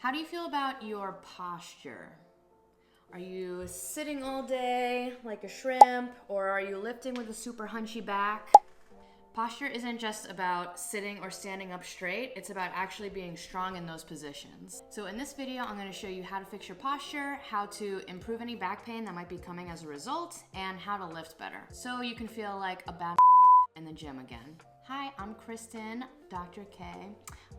How do you feel about your posture? Are you sitting all day like a shrimp, or are you lifting with a super hunchy back? Posture isn't just about sitting or standing up straight, it's about actually being strong in those positions. So in this video, I'm going to show you how to fix your posture, how to improve any back pain that might be coming as a result, and how to lift better, so you can feel like a bad in the gym again. Hi, I'm Kristen, Dr. K.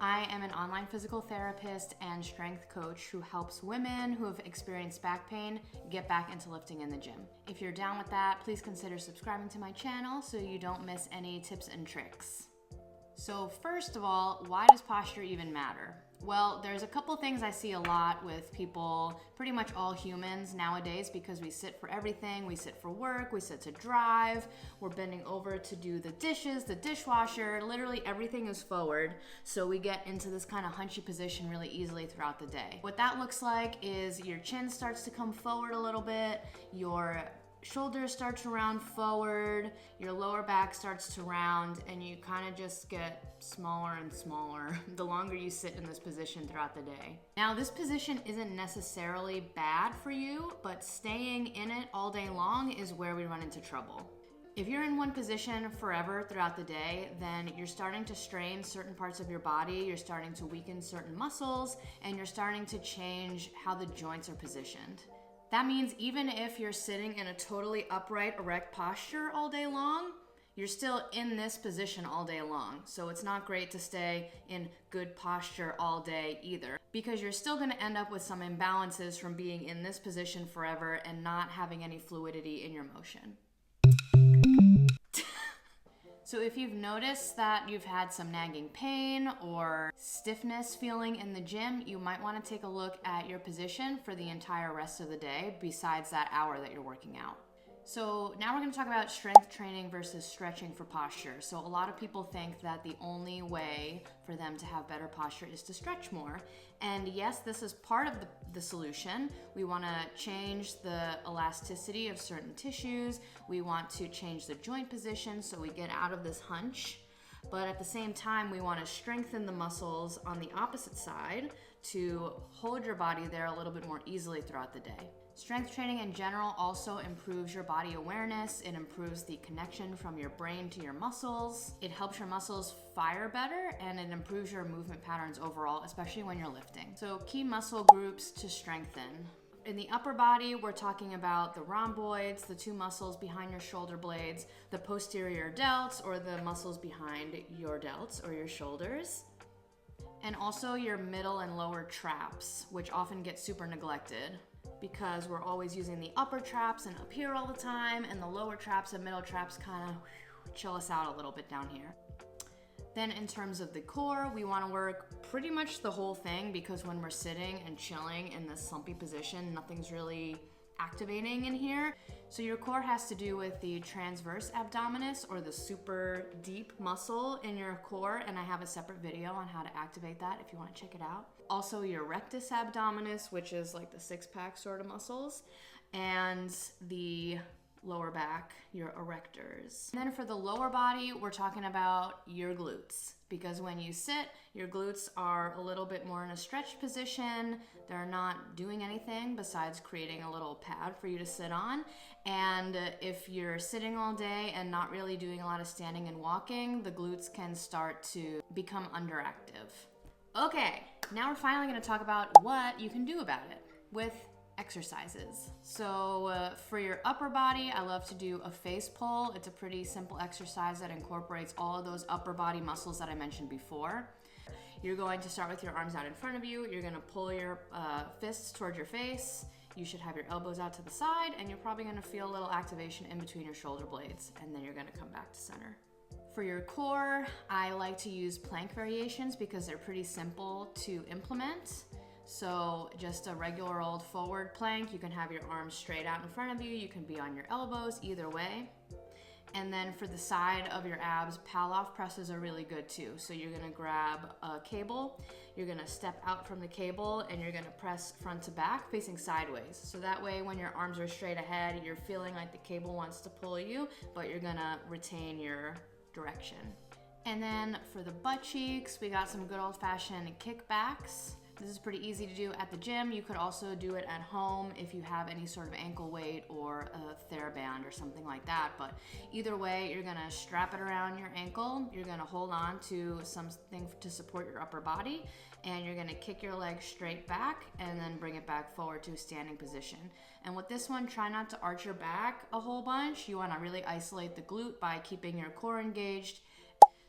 I am an online physical therapist and strength coach who helps women who have experienced back pain get back into lifting in the gym. If you're down with that, please consider subscribing to my channel so you don't miss any tips and tricks. So first of all, why does posture even matter? Well, there's a couple things I see a lot with people, pretty much all humans nowadays, because we sit for everything. We sit for work, we sit to drive, we're bending over to do the dishes, the dishwasher, literally everything is forward. So we get into this kind of hunchy position really easily throughout the day. What that looks like is your chin starts to come forward a little bit, your shoulders start to round forward, your lower back starts to round, and you kind of just get smaller and smaller the longer you sit in this position throughout the day. Now, this position isn't necessarily bad for you, but staying in it all day long is where we run into trouble. If you're in one position forever throughout the day, then you're starting to strain certain parts of your body, you're starting to weaken certain muscles, and you're starting to change how the joints are positioned. That means even if you're sitting in a totally upright, erect posture all day long, you're still in this position all day long. So it's not great to stay in good posture all day either, because you're still going to end up with some imbalances from being in this position forever and not having any fluidity in your motion. So if you've noticed that you've had some nagging pain or stiffness feeling in the gym, you might want to take a look at your position for the entire rest of the day besides that hour that you're working out. So now we're going to talk about strength training versus stretching for posture. So a lot of people think that the only way for them to have better posture is to stretch more. And yes, this is part of the solution. We want to change the elasticity of certain tissues. We want to change the joint position so we get out of this hunch. But at the same time, we want to strengthen the muscles on the opposite side to hold your body there a little bit more easily throughout the day. Strength training in general also improves your body awareness. It improves the connection from your brain to your muscles. It helps your muscles fire better, and it improves your movement patterns overall, especially when you're lifting. So key muscle groups to strengthen. In the upper body, we're talking about the rhomboids, the two muscles behind your shoulder blades, the posterior delts, or the muscles behind your delts or your shoulders, and also your middle and lower traps, which often get super neglected because we're always using the upper traps and up here all the time, and the lower traps and middle traps kind of chill us out a little bit down here. Then in terms of the core, we want to work pretty much the whole thing, because when we're sitting and chilling in this slumpy position, nothing's really activating in here. So your core has to do with the transverse abdominis, or the super deep muscle in your core, and I have a separate video on how to activate that if you want to check it out. Also your rectus abdominis, which is like the six-pack sort of muscles, and the lower back, your erectors. And then for the lower body, we're talking about your glutes, because when you sit, your glutes are a little bit more in a stretched position. They're not doing anything besides creating a little pad for you to sit on. And if you're sitting all day and not really doing a lot of standing and walking, the glutes can start to become underactive. Okay, now we're finally going to talk about what you can do about it with exercises. So for your upper body, I love to do a face pull. It's a pretty simple exercise that incorporates all of those upper body muscles that I mentioned before. You're going to start with your arms out in front of you. You're going to pull your fists towards your face. You should have your elbows out to the side, and you're probably going to feel a little activation in between your shoulder blades, and then you're going to come back to center. For your core, I like to use plank variations because they're pretty simple to implement. So just a regular old forward plank, you can have your arms straight out in front of you, you can be on your elbows, either way. And then for the side of your abs, Pallof presses are really good too. So you're gonna grab a cable, you're gonna step out from the cable, and you're gonna press front to back facing sideways. So that way when your arms are straight ahead, you're feeling like the cable wants to pull you, but you're gonna retain your direction. And then for the butt cheeks, we got some good old-fashioned kickbacks. This is pretty easy to do at the gym. You could also do it at home if you have any sort of ankle weight or a TheraBand or something like that. But either way, you're gonna strap it around your ankle. You're gonna hold on to something to support your upper body, and you're gonna kick your leg straight back and then bring it back forward to a standing position. And with this one, try not to arch your back a whole bunch. You wanna really isolate the glute by keeping your core engaged.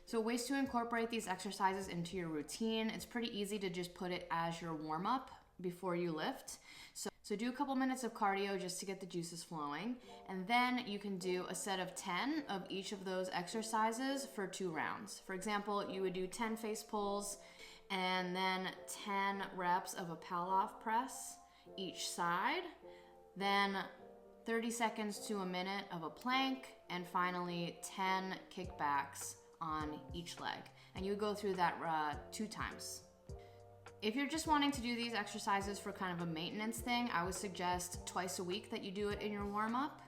So ways to incorporate these exercises into your routine. It's pretty easy to just put it as your warm-up before you lift. So do a couple minutes of cardio just to get the juices flowing. And then you can do a set of 10 of each of those exercises for 2 rounds. For example, you would do 10 face pulls and then 10 reps of a Pallof press each side. Then 30 seconds to a minute of a plank, and finally 10 kickbacks on each leg. And you go through that 2 times. If you're just wanting to do these exercises for kind of a maintenance thing, I would suggest twice a week that you do it in your warm-up.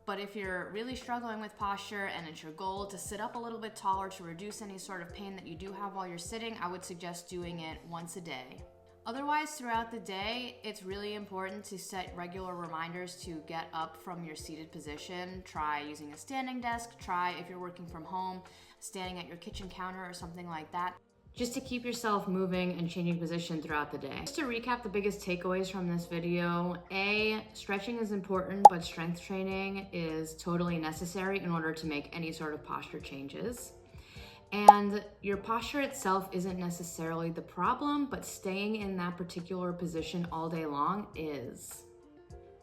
But if you're really struggling with posture and it's your goal to sit up a little bit taller to reduce any sort of pain that you do have while you're sitting, I would suggest doing it once a day. Otherwise, throughout the day, it's really important to set regular reminders to get up from your seated position. Try using a standing desk. Try, if you're working from home, standing at your kitchen counter or something like that, just to keep yourself moving and changing position throughout the day. Just to recap the biggest takeaways from this video: A, stretching is important, but strength training is totally necessary in order to make any sort of posture changes. And your posture itself isn't necessarily the problem, but staying in that particular position all day long is.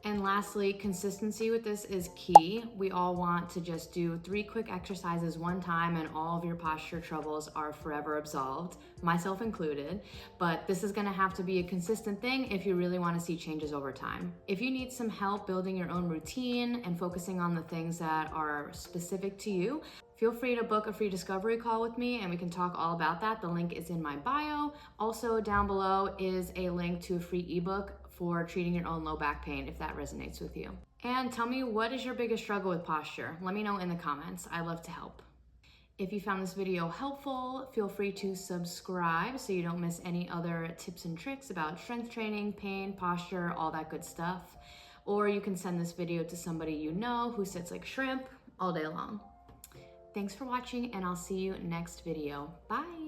And lastly, consistency with this is key. We all want to just do 3 quick exercises one time and all of your posture troubles are forever absolved, myself included. But this is gonna have to be a consistent thing if you really wanna see changes over time. If you need some help building your own routine and focusing on the things that are specific to you, feel free to book a free discovery call with me and we can talk all about that. The link is in my bio. Also down below is a link to a free ebook for treating your own low back pain if that resonates with you. And tell me, what is your biggest struggle with posture? Let me know in the comments. I love to help. If you found this video helpful, feel free to subscribe so you don't miss any other tips and tricks about strength training, pain, posture, all that good stuff. Or you can send this video to somebody you know who sits like shrimp all day long. Thanks for watching, and I'll see you next video. Bye.